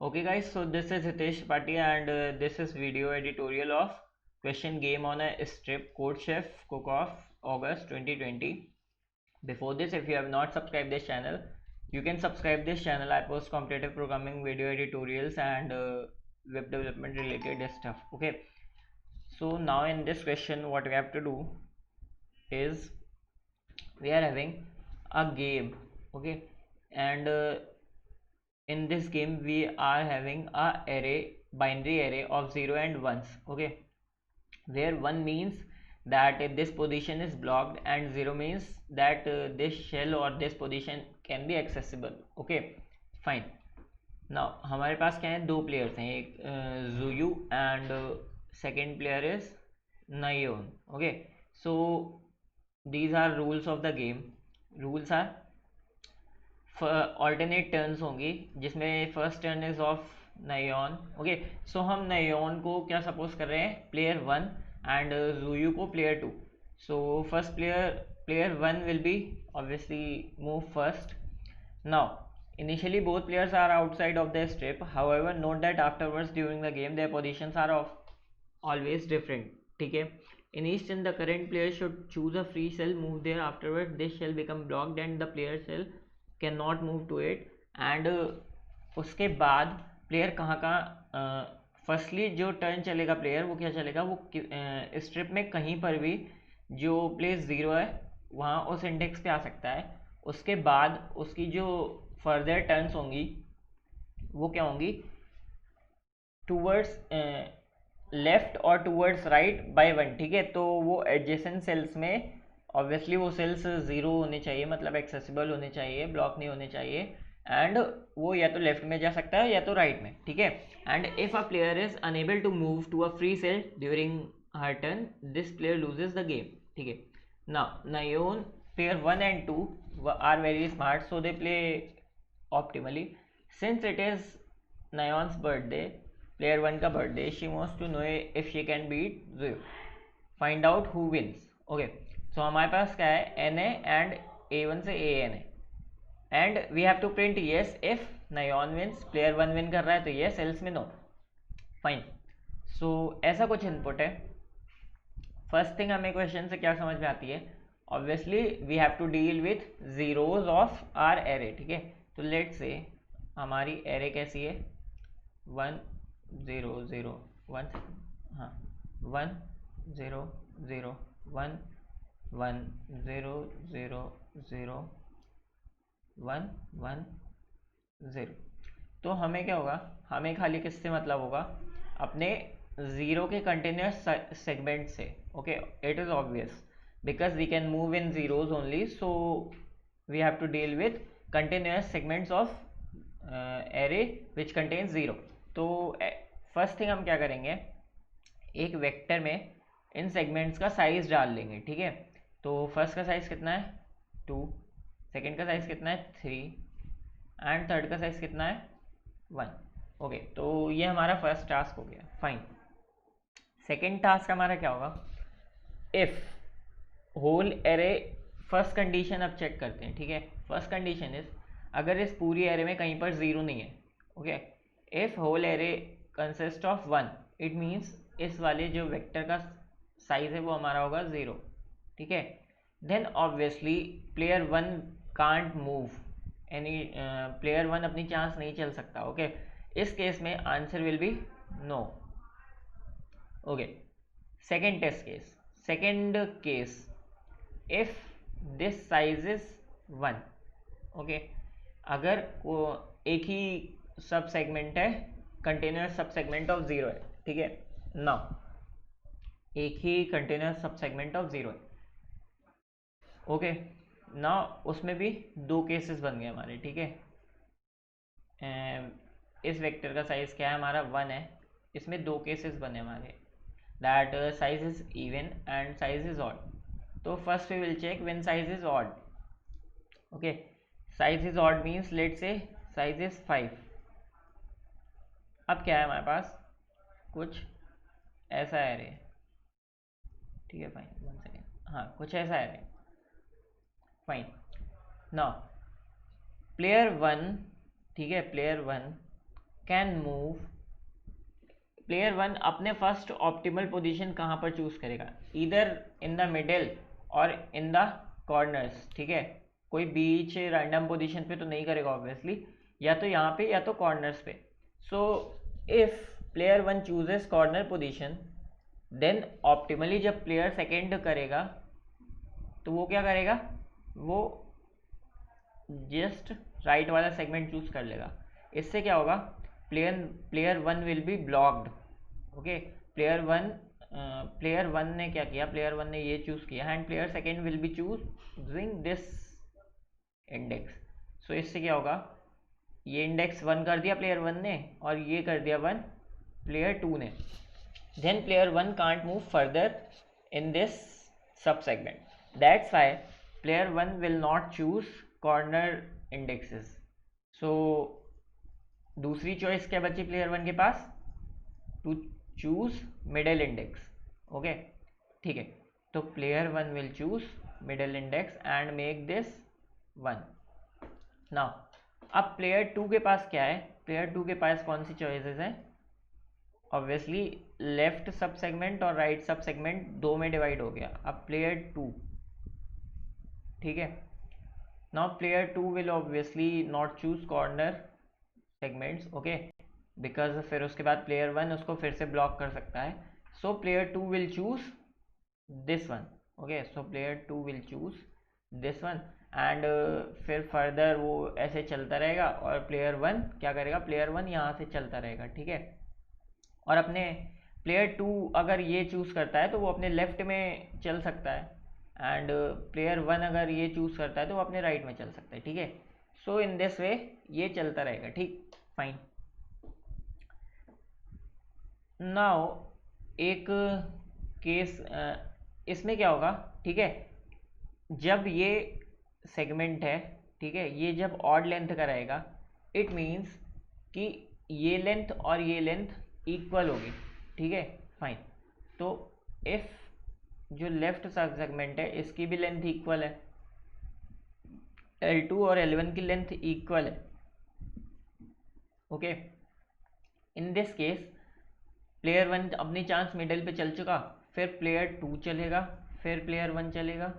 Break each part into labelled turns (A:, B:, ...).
A: Okay guys, so this is Hitesh Pati and this is video editorial of question game on a strip Code Chef Cook Off August 2020. Before this, if you have not subscribed this channel, you can subscribe this channel. I post competitive programming video editorials and web development related stuff. Okay, so now in this question what we have to do is we are having a game. Okay, and in this game we are having a binary array of 0 and 1s. Okay, where 1 means that this position is blocked and 0 means that this shell or this position can be accessible. Okay, fine. Now हमारे पास क्या है, दो players हैं, एक Tzuyu and second player is Nayeon. Okay, so these are rules of the game. Rules are alternate turns होंगी जिसमें first turn is of Nayeon. Okay, so हम नायोन को क्या सपोज कर रहे हैं, प्लेयर 1 एंड जुयू को player 2. So first player 1 will be obviously move first. Now initially both players are outside of their strip, however note that afterwards during the game their positions are of always different. ठीक है, in each turn the current player should choose a free cell, move there, afterwards this shall become blocked and the player cell can not move to it. And उसके बाद player कहाँ कहाँ, firstly जो turn चलेगा player वो क्या चलेगा, वो स्ट्रिप में कहीं पर भी जो प्लेस 0 है वहाँ उस इंडेक्स पे आ सकता है. उसके बाद उसकी जो फर्दर टर्न्स होंगी वो क्या होंगी, टूवर्ड्स लेफ्ट और टूवर्ड्स राइट बाय 1. ठीक है, तो वो एडजेसेंट सेल्स में ऑब्वियसली वो सेल्स 0 होने चाहिए, मतलब एक्सेसिबल होने चाहिए, ब्लॉक नहीं होने चाहिए. एंड वो या तो लेफ्ट में जा सकता है या तो राइट में. ठीक है, and if a player is unable to move to a free cell during her turn this player loses the game. ठीक है, Nayeon player 1 and 2 are very smart, so they play optimally. Since it is Nayeon's birthday, player 1 का birthday, she wants to know if she can beat zero. Find out who wins. Okay, so हमारे पास क्या है, N A and A1 से AN है and we have to print yes if Nayeon wins. Player 1 win कर रहा है तो येस, एल्स में नो. फाइन. सो ऐसा कुछ इनपुट है. फर्स्ट थिंग हमें क्वेश्चन से क्या समझ में आती है, obviously we have to deal with zeros of our array. ठीक है, तो लेट्स से हमारी एरे कैसी है, 1 0 0 1, हाँ 1 0 0 1 1 0 0 0 1 1 0. तो हमें क्या होगा, हमें खाली किससे मतलब होगा, अपने ज़ीरो के कंटिन्यूस सेगमेंट से. Okay, it is obvious because we can move in zeros only, so we have to deal with continuous segments of array which contains zero. तो फर्स्ट थिंग हम क्या करेंगे, एक वेक्टर में इन सेगमेंट्स का size डाल लेंगे. ठीक है, तो फर्स्ट का साइज कितना है 2, सेकंड का साइज कितना है 3 एंड थर्ड का साइज कितना है 1. ओके, तो ये हमारा फर्स्ट टास्क हो गया. फाइन. सेकंड टास्क हमारा क्या होगा, if whole array, first condition अब चेक करते हैं. ठीक है, फर्स्ट कंडीशन इज अगर इस पूरी एरे में कहीं पर ज़ीरो नहीं है. Okay, if whole array consist of 1 it means इस वाले जो वेक्टर का साइज है वो हमारा होगा 0. ठीक है, then obviously player 1 can't move any, player 1 अपनी चांस नहीं चल सकता. ओके, इस केस में answer will be no. Okay, second test case, second case if this size is 1. Okay, अगर वो एक ही सब सेगमेंट है, कंटिन्यूस सब सेगमेंट ऑफ 0 है. ठीक है, नाउ एक ही कंटिन्यूस सब सेगमेंट ऑफ 0 है. ओके, ना उसमें भी दो केसेस बन गए हमारे. ठीक है, इस वेक्टर का साइज क्या है हमारा 1 है, इसमें दो केसेस बने हमारे, that size is even and size is odd. तो first we will check when size is odd. Okay, size is odd means let's say size is 5. अब क्या है हमारे पास, कुछ ऐसा एरे. ठीक है, फाइन, 1 सेकेंड, हाँ कुछ ऐसा एरे. फाइन. नाउ प्लेयर 1, ठीक है, player 1 can move, player one अपने फर्स्ट ऑप्टिमल पोजीशन कहाँ पर चूज करेगा, इधर इन द मिडिल और इन द कॉर्नर्स, ठीक है, कोई बीच रैंडम पोजीशन पे तो नहीं करेगा ऑब्वियसली, या तो यहाँ पे या तो कॉर्नर्स पे। So if player one chooses corner position, then optimally जब प्लेयर सेकेंड करेगा तो वो क्या करेगा, वो जस्ट राइट वाला सेगमेंट चूज कर लेगा। इससे क्या होगा, player one will be blocked. Okay, player one ने क्या किया, प्लेयर वन ने ये चूज किया and player second will be choosing this index. So इससे क्या होगा, ये इंडेक्स वन कर दिया प्लेयर वन ने और ये कर दिया वन प्लेयर टू ने, then player 1 can't move further in this subsegment. That's why player 1 will not choose corner indexes. So दूसरी चॉइस क्या बची प्लेयर 1 के पास, to choose middle index. Okay, ठीक है, तो player 1 will choose middle index and make this 1। Now अब player 2 के पास क्या है, प्लेयर 2 के पास कौन सी चॉइसेस हैं, ऑब्वियसली लेफ्ट सब सेगमेंट और राइट सब सेगमेंट दो में डिवाइड हो गया। अब प्लेयर टू, ठीक है, now player two will obviously not choose corner segments, okay, because फिर उसके बाद प्लेयर वन उसको फिर से ब्लॉक कर सकता है। So player two will choose this one, okay, so player two will choose this one and फिर फर्दर वो ऐसे चलता रहेगा और प्लेयर वन क्या करेगा, प्लेयर वन यहाँ से चलता रहेगा, ठीक है, और अपने प्लेयर टू अगर ये चूज़ करता है तो वो अपने लेफ्ट में चल सकता है एंड प्लेयर वन अगर ये चूज़ करता है तो वो अपने राइट में चल सकता है, ठीक है। सो इन दिस वे ये चलता रहेगा, ठीक, फाइन। नाउ एक केस, इसमें क्या होगा, ठीक है, जब ये सेगमेंट है, ठीक है, ये जब ऑड लेंथ का रहेगा, इट मीन्स कि ये लेंथ और ये लेंथ इक्वल होगी, ठीक है, फाइन। तो इफ जो लेफ्ट सब सेगमेंट है इसकी भी लेंथ इक्वल है, L2 और L1 की लेंथ इक्वल है, okay, in this case player one अपनी चांस मिडिल पे चल चुका, फिर प्लेयर टू चलेगा, फिर प्लेयर वन चलेगा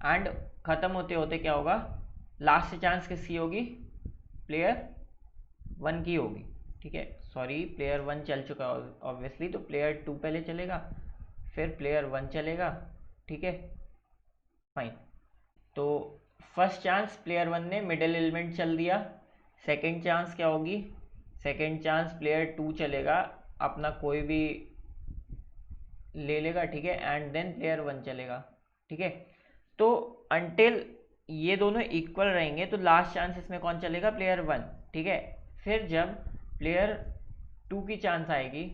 A: एंड ख़त्म होते होते क्या होगा, लास्ट चांस किसकी होगी, प्लेयर वन की होगी, ठीक है, सॉरी प्लेयर वन चल चुका ऑब्वियसली, तो प्लेयर टू पहले चलेगा फिर प्लेयर वन चलेगा, ठीक है, फाइन। तो फर्स्ट चांस प्लेयर वन ने मिडिल एलिमेंट चल दिया, सेकंड चांस क्या होगी, सेकंड चांस प्लेयर टू चलेगा, अपना कोई भी ले लेगा, ठीक है, एंड देन प्लेयर वन चलेगा, ठीक है। तो अंटिल ये दोनों इक्वल रहेंगे तो लास्ट चांस इसमें कौन चलेगा, प्लेयर वन, ठीक है। फिर जब प्लेयर टू की चांस आएगी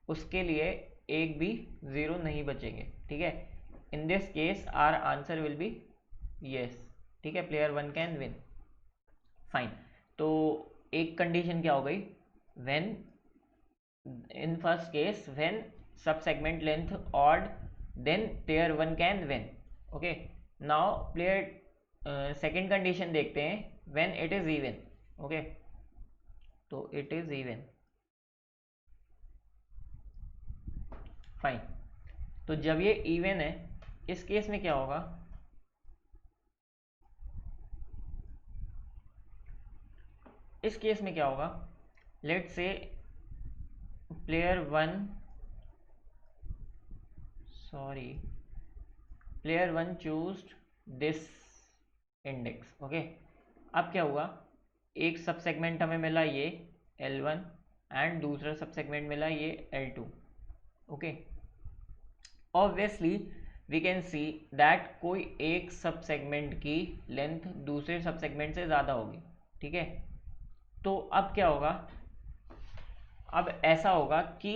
A: उसके लिए एक भी ज़ीरो नहीं बचेंगे, ठीक है। In this case our answer will be yes, ठीक है, player one can win, fine. तो एक कंडीशन क्या हो गई, when in first case when सब segment length odd then player one can win, okay. Now player second condition देखते हैं, when it is even, okay, तो इट इज इवन, फाइन। तो जब ये इवन है इस केस में क्या होगा, इस केस में क्या होगा, let's say player one, sorry player one choose this index, okay. अब क्या हुआ, एक सब सेगमेंट हमें मिला ये L1 एंड दूसरा सब सेगमेंट मिला ये L2, okay. Obviously we can see that कोई एक सब सेगमेंट की लेंथ दूसरे सब सेगमेंट से ज़्यादा होगी, ठीक है। तो अब क्या होगा, अब ऐसा होगा कि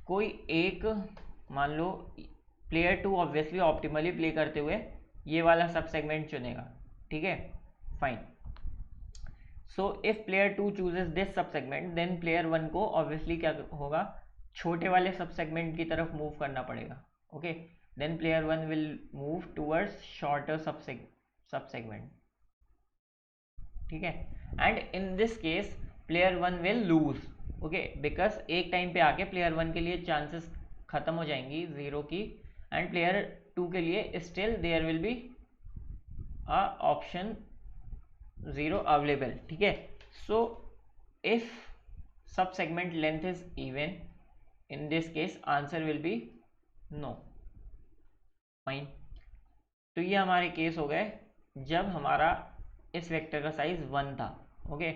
A: कोई एक, मान लो player two obviously optimally play करते हुए ये वाला सब सेगमेंट चुनेगा, ठीक है, fine. So if player two chooses this subsegment then player one को ऑब्वियसली क्या होगा, छोटे वाले सब सेगमेंट की तरफ मूव करना पड़ेगा, okay. Then player one will move towards shorter sub segment, ठीक है। And in this case player one will lose, okay, because एक टाइम पे आके प्लेयर वन के लिए चांसेस खत्म हो जाएंगी ज़ीरो की, एंड प्लेयर टू के लिए still there will be a option zero available, ठीक है। So if sub segment length is even, in this case answer will be no. Fine, तो ये हमारे केस हो गए जब हमारा इस वेक्टर का साइज 1 था, ओके,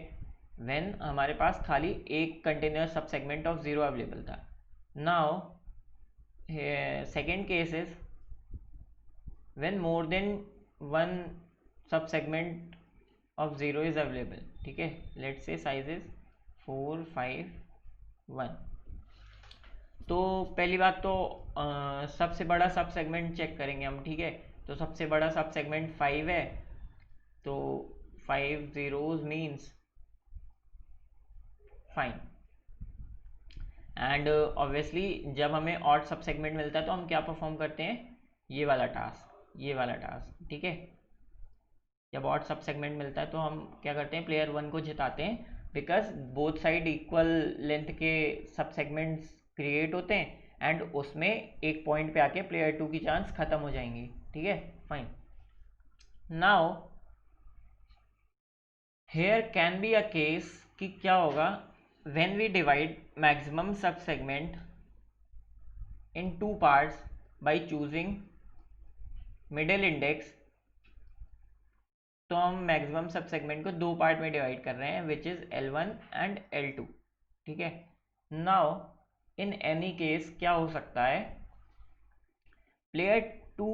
A: व्हेन हमारे पास खाली एक कंटिन्यूअस सब सेगमेंट ऑफ ज़ीरो अवेलेबल था। Now second case is when more than one सब segment of zero is available, ठीक है। Let's say size is 4 5 1। तो पहली बात तो सबसे बड़ा सब सेगमेंट चेक करेंगे हम, ठीक है। तो सबसे बड़ा सब सेगमेंट 5 है, तो 5 zeros means fine. And obviously जब हमें ऑड सब सेगमेंट मिलता है तो हम क्या परफॉर्म करते हैं, ये वाला टास्क, ठीक है। जब ऑड सब सेगमेंट मिलता है तो हम क्या करते हैं, प्लेयर वन को जिताते हैं, because both side equal length के सब सेगमेंट्स क्रिएट होते हैं, एंड उसमें एक पॉइंट पे आके प्लेयर टू की चांस खत्म हो जाएंगी, ठीक है। Fine, now here can be a case कि क्या होगा when we divide maximum sub segment in two parts by choosing middle index. तो हम मैक्सिमम सब सेगमेंट को दो पार्ट में डिवाइड कर रहे हैं, which is L1 and L2, ठीक है। नाउ इन एनी केस क्या हो सकता है, player two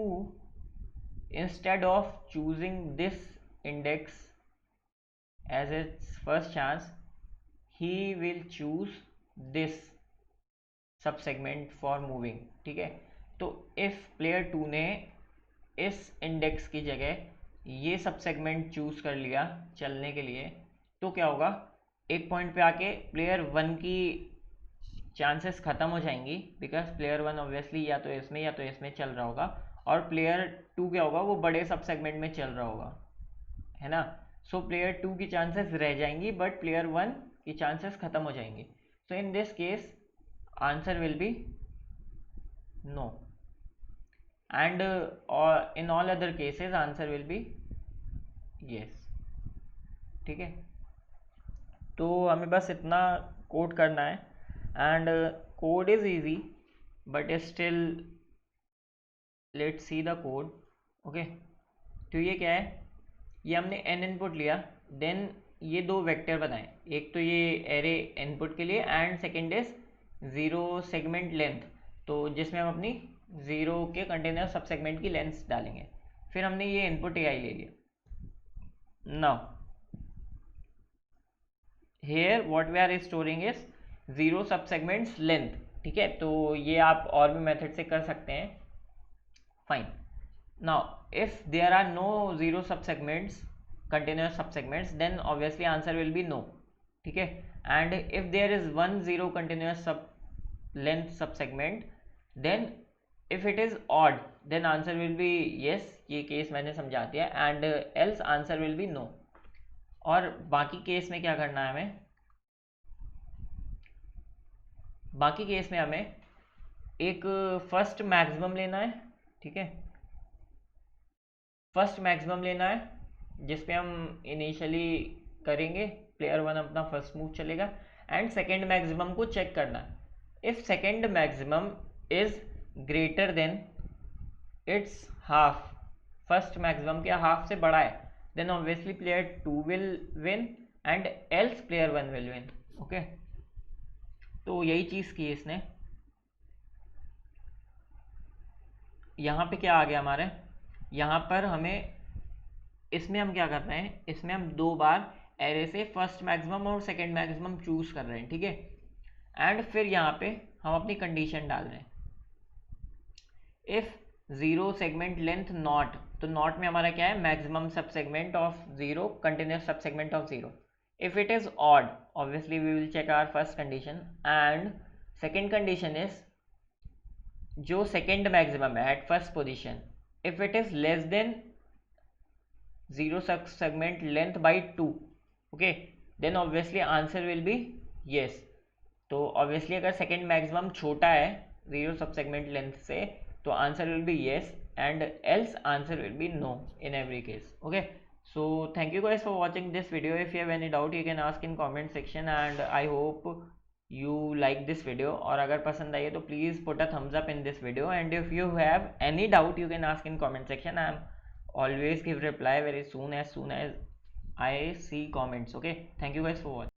A: instead of choosing this index as its first chance, he will choose this sub segment for moving, ठीक है। तो इफ प्लेयर टू ने इस इंडेक्स की जगह ये सब सेगमेंट चूज कर लिया चलने के लिए, तो क्या होगा, एक पॉइंट पे आके प्लेयर वन की चांसेस खत्म हो जाएंगी, बिकॉज प्लेयर वन ऑब्वियसली या तो इसमें चल रहा होगा, और प्लेयर टू क्या होगा, वो बड़े सब सेगमेंट में चल रहा होगा, है ना। सो प्लेयर टू की चांसेस रह जाएंगी, बट प्लेयर वन की चांसेस खत्म हो जाएंगी। So in this case answer will be no, and in all other cases answer will be yes, ठीक है। तो हमें बस इतना कोड करना है, and code is easy but still let's see the code, okay. तो ये क्या है, ये हमने n इनपुट लिया, देन ये दो वेक्टर बनाए, एक तो ये एरे इनपुट के लिए, and second is zero segment length, तो जिसमें हम अपनी ज़ीरो के कंटेनर सब सेगमेंट की लेंथ डालेंगे। फिर हमने ये इनपुट ai ले लिया। Now here what we are storing is zero sub segments length, ठीक है। तो ये आप और भी मेथड से कर सकते हैं। Fine, now if there are no zero subsegments, continuous subsegments, then obviously answer will be no, ठीक है। and if there is one zero continuous sub length subsegment, then if it is odd then answer will be yes, ये case मैंने समझा दिया, and else answer will be no। और बाकी case में क्या करना है हमें, बाकी केस में हमें एक फर्स्ट मैक्सिमम लेना है, ठीक है। फर्स्ट मैक्सिमम लेना है जिसपे हम इनिशियली करेंगे, प्लेयर वन अपना फर्स्ट मूव चलेगा, एंड सेकेंड मैक्सिमम को चेक करना है। If second maximum is greater than its half, first maximum के हाफ से बड़ा है, then obviously player two will win, and else player one will win, okay. तो यही चीज़ की इसने। यहाँ पे क्या आ गया हमारे, यहाँ पर हमें, इसमें हम क्या कर रहे हैं, इसमें हम दो बार एरे से फर्स्ट मैक्सिमम और सेकंड मैक्सिमम चूज कर रहे हैं, ठीक है। एंड फिर यहाँ पे हम अपनी कंडीशन डाल रहे हैं, if zero segment length not, तो नॉट में हमारा क्या है, maximum sub segment of zero, continuous sub segment of zero. If it is odd, obviously we will check our first condition, and second condition is जो second maximum है at first position, if it is less than zero segment length by 2, okay, then obviously answer will be yes. तो obviously अगर second maximum छोटा है zero sub segment length से तो answer will be yes and else answer will be no in every case. Okay, so thank you guys for watching this video. If you have any doubt you can ask in comment section and I hope you like this video, और अगर पसंद आई है तो please put a thumbs up in this video and if you have any doubt you can ask in comment section. I am always give reply very soon as I see comments. Okay, thank you guys for watching.